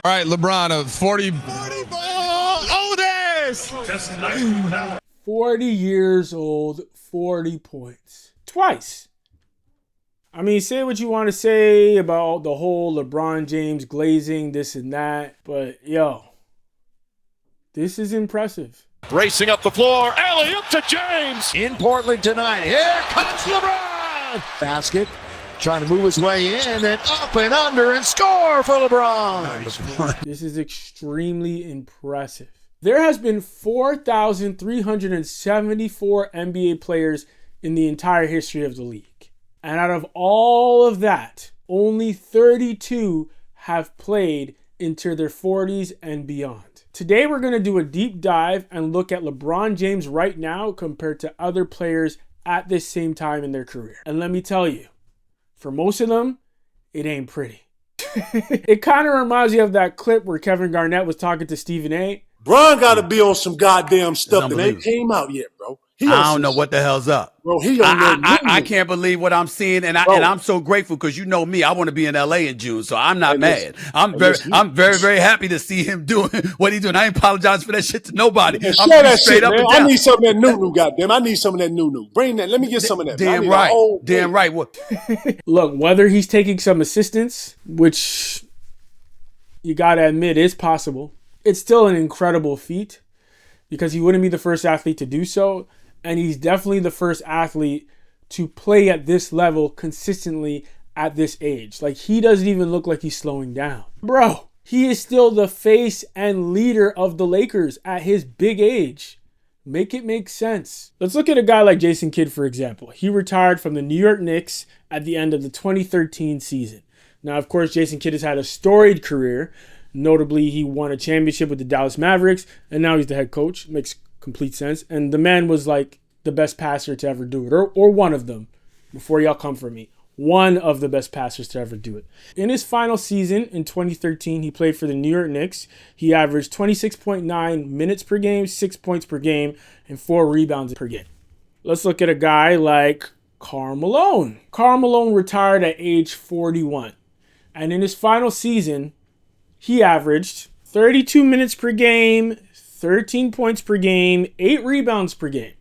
All right, LeBron, a 40 oldest. 40 years old, 40 points. Twice. I mean, say what you want to say about the whole LeBron James glazing, this and that, but yo, this is impressive. Racing up the floor, alley-oop to James. In Portland tonight, here comes LeBron. Basket, trying to move his way in and up and under and score for LeBron. This is extremely impressive. There has been 4,374 NBA players in the entire history of the league. And out of all of that, only 32 have played into their 40s and beyond. Today, we're going to do a deep dive and look at LeBron James right now compared to other players at this same time in their career. And let me tell you, for most of them, it ain't pretty. It kind of reminds you of that clip where Kevin Garnett was talking to Stephen A. Bron got to be on some goddamn stuff that ain't came out yet, bro. I don't know what the hell's up. Bro, I can't believe what I'm seeing, and I'm so grateful because you know me. I want to be in LA in June, so I'm not mad. I'm very happy to see him doing what he's doing. I ain't apologize for that shit to nobody. Man, I'm that straight shit, up man. and down. I need some of that new, goddamn. I need some of that new. Bring that. Let me get some of that. Damn right. Damn right. What? Look, whether he's taking some assistance, which you gotta admit is possible, it's still an incredible feat because he wouldn't be the first athlete to do so. And he's definitely the first athlete to play at this level consistently at this age. Like, he doesn't even look like he's slowing down. Bro, he is still the face and leader of the Lakers at his big age. Make it make sense. Let's look at a guy like Jason Kidd, for example. He retired from the New York Knicks at the end of the 2013 season. Now, of course, Jason Kidd has had a storied career. Notably, he won a championship with the Dallas Mavericks, and now he's the head coach. Makes complete sense. And the man was like the best passer to ever do it, or one of them, before y'all come for me. One of the best passers to ever do it. In his final season in 2013, he played for the New York Knicks. He averaged 26.9 minutes per game, 6 points per game, and 4 rebounds per game. Let's look at a guy like Karl Malone. Karl Malone retired at age 41. And in his final season, he averaged 32 minutes per game, 13 points per game, 8 rebounds per game.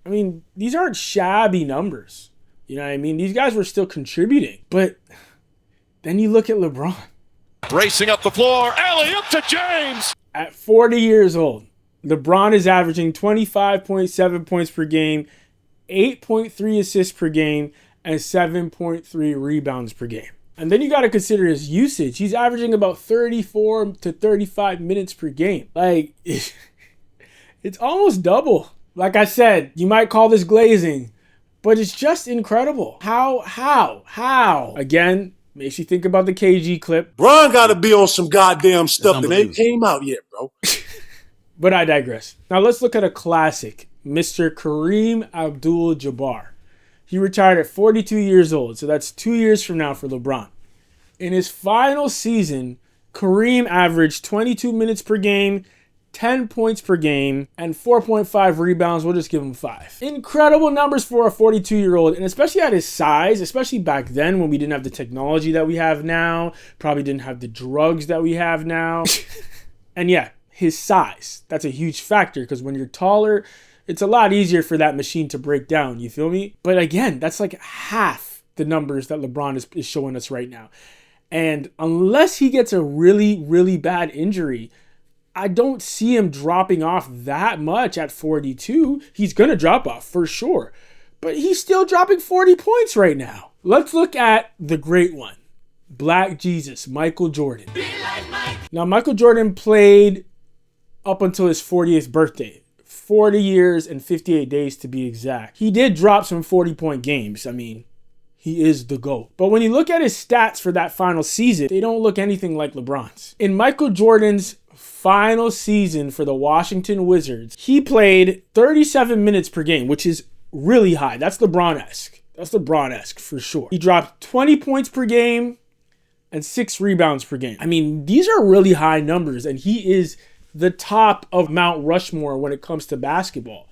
I mean, these aren't shabby numbers. You know what I mean? These guys were still contributing. But then you look at LeBron. Racing up the floor, alley-oop to James. At 40 years old, LeBron is averaging 25.7 points per game, 8.3 assists per game, and 7.3 rebounds per game. And then you got to consider his usage. He's averaging about 34 to 35 minutes per game. Like, it's almost double. Like I said, you might call this glazing, but it's just incredible. How? Again, makes you think about the KG clip. Bron got to be on some goddamn stuff that ain't came out yet, bro. But I digress. Now let's look at a classic, Mr. Kareem Abdul-Jabbar. He retired at 42 years old, so that's 2 years from now for LeBron. In his final season, Kareem averaged 22 minutes per game, 10 points per game, and 4.5 rebounds. We'll just give him 5. Incredible numbers for a 42-year-old, and especially at his size, especially back then when we didn't have the technology that we have now, probably didn't have the drugs that we have now. And yeah, his size. That's a huge factor because when you're taller, it's a lot easier for that machine to break down. You feel me? But again, that's like half the numbers that LeBron is showing us right now. And unless he gets a really, really bad injury, I don't see him dropping off that much at 42. He's going to drop off for sure. But he's still dropping 40 points right now. Let's look at the great one. Black Jesus, Michael Jordan. Now, Michael Jordan played up until his 40th birthday. 40 years and 58 days to be exact. He did drop some 40-point games. I mean, he is the GOAT. But when you look at his stats for that final season, they don't look anything like LeBron's. In Michael Jordan's final season for the Washington Wizards, he played 37 minutes per game, which is really high. That's LeBron-esque. That's LeBron-esque for sure. He dropped 20 points per game and 6 rebounds per game. I mean, these are really high numbers, and he is the top of Mount Rushmore when it comes to basketball.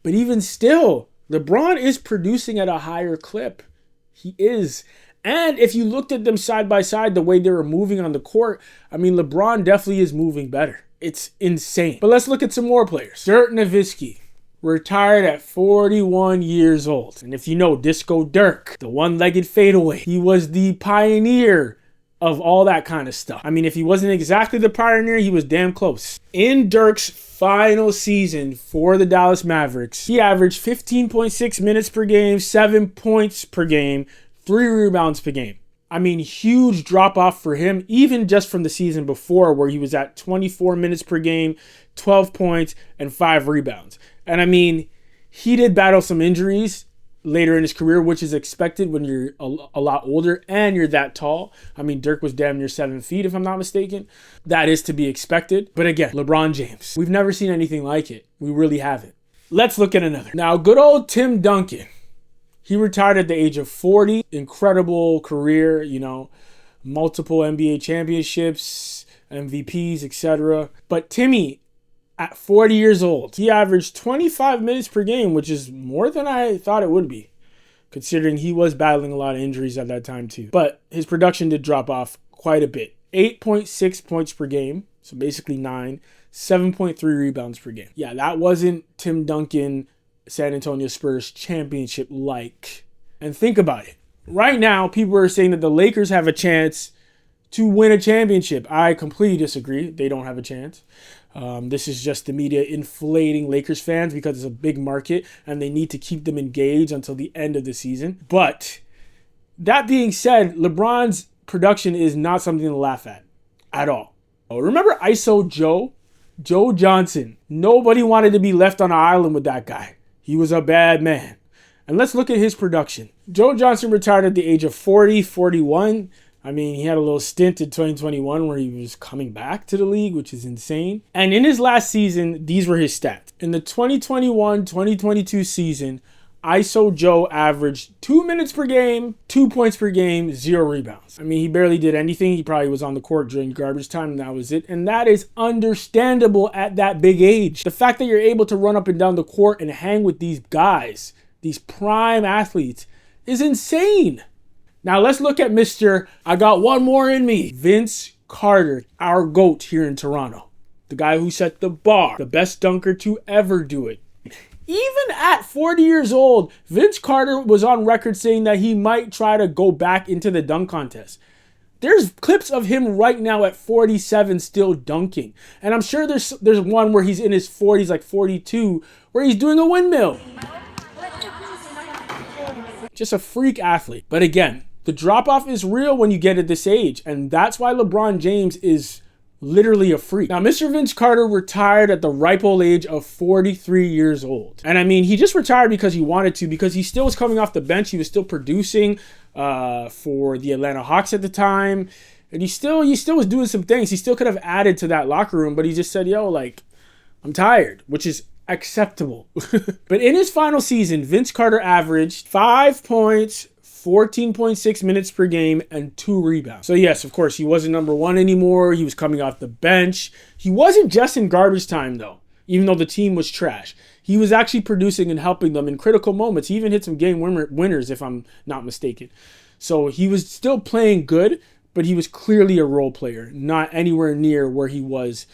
But even still, LeBron is producing at a higher clip. He is. And if you looked at them side by side, the way they were moving on the court, I mean, LeBron definitely is moving better. It's insane. But let's look at some more players. Dirk Nowitzki, retired at 41 years old. And if you know Disco Dirk, the one-legged fadeaway, he was the pioneer of all that kind of stuff. I mean, if he wasn't exactly the pioneer, he was damn close. In Dirk's final season for the Dallas Mavericks, he averaged 15.6 minutes per game, 7 points per game, 3 rebounds per game. I mean, huge drop off for him, even just from the season before where he was at 24 minutes per game, 12 points, and 5 rebounds. And I mean, he did battle some injuries later in his career, which is expected when you're a lot older and you're that tall. I mean, Dirk was damn near 7 feet, if I'm not mistaken. That is to be expected. But again, LeBron James. We've never seen anything like it. We really haven't. Let's look at another. Now, good old Tim Duncan. He retired at the age of 40. Incredible career, multiple NBA championships, MVPs, etc. But Timmy, at 40 years old, he averaged 25 minutes per game, which is more than I thought it would be, considering he was battling a lot of injuries at that time too. But his production did drop off quite a bit. 8.6 points per game, so basically 9, 7.3 rebounds per game. Yeah, that wasn't Tim Duncan, San Antonio Spurs championship like. And think about it. Right now, people are saying that the Lakers have a chance to win a championship. I completely disagree. They don't have a chance. This is just the media inflating Lakers fans because it's a big market and they need to keep them engaged until the end of the season. But that being said, LeBron's production is not something to laugh at all. Remember ISO Joe Johnson? Nobody wanted to be left on an island with that guy. He was a bad man. And let's look at his production. Joe Johnson retired at the age of 41. I mean, he had a little stint in 2021 where he was coming back to the league, which is insane. And in his last season, these were his stats. In the 2021-2022 season, ISO Joe averaged 2 minutes per game, 2 points per game, 0 rebounds. I mean, he barely did anything. He probably was on the court during garbage time, and that was it. And that is understandable at that big age. The fact that you're able to run up and down the court and hang with these guys, these prime athletes, is insane. Now let's look at Mr. I got one more in me, Vince Carter, our GOAT here in Toronto. The guy who set the bar, the best dunker to ever do it. Even at 40 years old, Vince Carter was on record saying that he might try to go back into the dunk contest. There's clips of him right now at 47 still dunking. And I'm sure there's one where he's in his 40s, like 42, where he's doing a windmill. Just a freak athlete. But again, the drop-off is real when you get at this age. And that's why LeBron James is literally a freak. Now, Mr. Vince Carter retired at the ripe old age of 43 years old. And I mean, he just retired because he wanted to, because he still was coming off the bench. He was still producing for the Atlanta Hawks at the time. And he still was doing some things. He still could have added to that locker room, but he just said, I'm tired, which is acceptable. But in his final season, Vince Carter averaged 5 points, 14.6 minutes per game, and 2 rebounds. So yes, of course, he wasn't number one anymore. He was coming off the bench. He wasn't just in garbage time, though, even though the team was trash. He was actually producing and helping them in critical moments. He even hit some game winners, if I'm not mistaken. So he was still playing good, but he was clearly a role player, not anywhere near where he was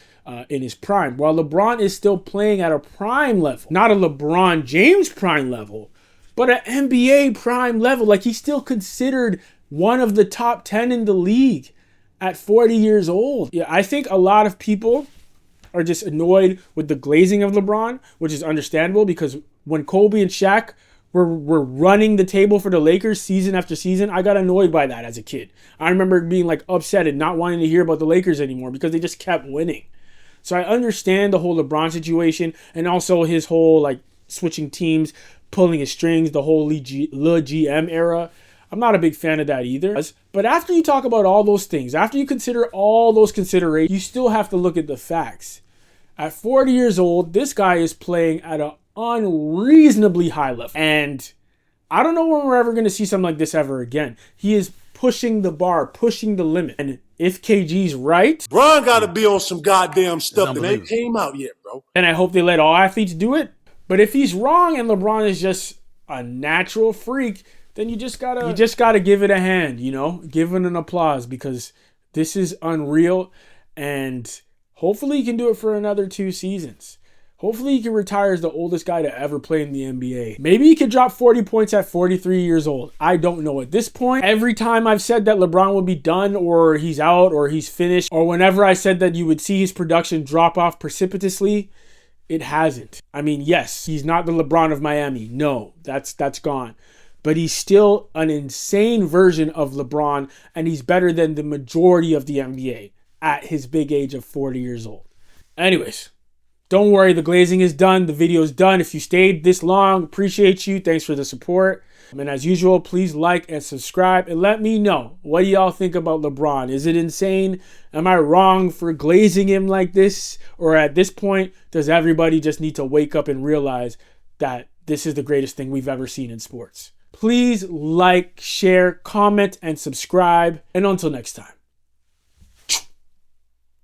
in his prime. While LeBron is still playing at a prime level, not a LeBron James prime level, but an NBA prime level. Like, he's still considered one of the top 10 in the league at 40 years old. Yeah, I think a lot of people are just annoyed with the glazing of LeBron, which is understandable because when Kobe and Shaq were running the table for the Lakers season after season, I got annoyed by that as a kid. I remember being upset and not wanting to hear about the Lakers anymore because they just kept winning. So I understand the whole LeBron situation and also his whole switching teams, pulling his strings, the whole Le GM era. I'm not a big fan of that either. But after you talk about all those things, after you consider all those considerations, you still have to look at the facts. At 40 years old, this guy is playing at an unreasonably high level. And I don't know when we're ever going to see something like this ever again. He is pushing the bar, pushing the limit. And if KG's right, Bron got to be on some goddamn stuff that ain't came out yet, bro. And I hope they let all athletes do it. But if he's wrong and LeBron is just a natural freak, then you just gotta give it a hand, you know, give it an applause, because this is unreal, and hopefully he can do it for another 2 seasons. Hopefully he can retire as the oldest guy to ever play in the NBA. Maybe he could drop 40 points at 43 years old. I don't know. At this point, every time I've said that LeBron would be done, or he's out, or he's finished, or whenever I said that you would see his production drop off precipitously, it hasn't. I mean, yes, he's not the LeBron of Miami. No, that's gone. But he's still an insane version of LeBron, and he's better than the majority of the NBA at his big age of 40 years old. Anyways, don't worry, the glazing is done. The video is done. If you stayed this long, appreciate you. Thanks for the support. And as usual, please like and subscribe and let me know, what do y'all think about LeBron? Is it insane? Am I wrong for glazing him like this? Or at this point, does everybody just need to wake up and realize that this is the greatest thing we've ever seen in sports? Please like, share, comment, and subscribe. And until next time.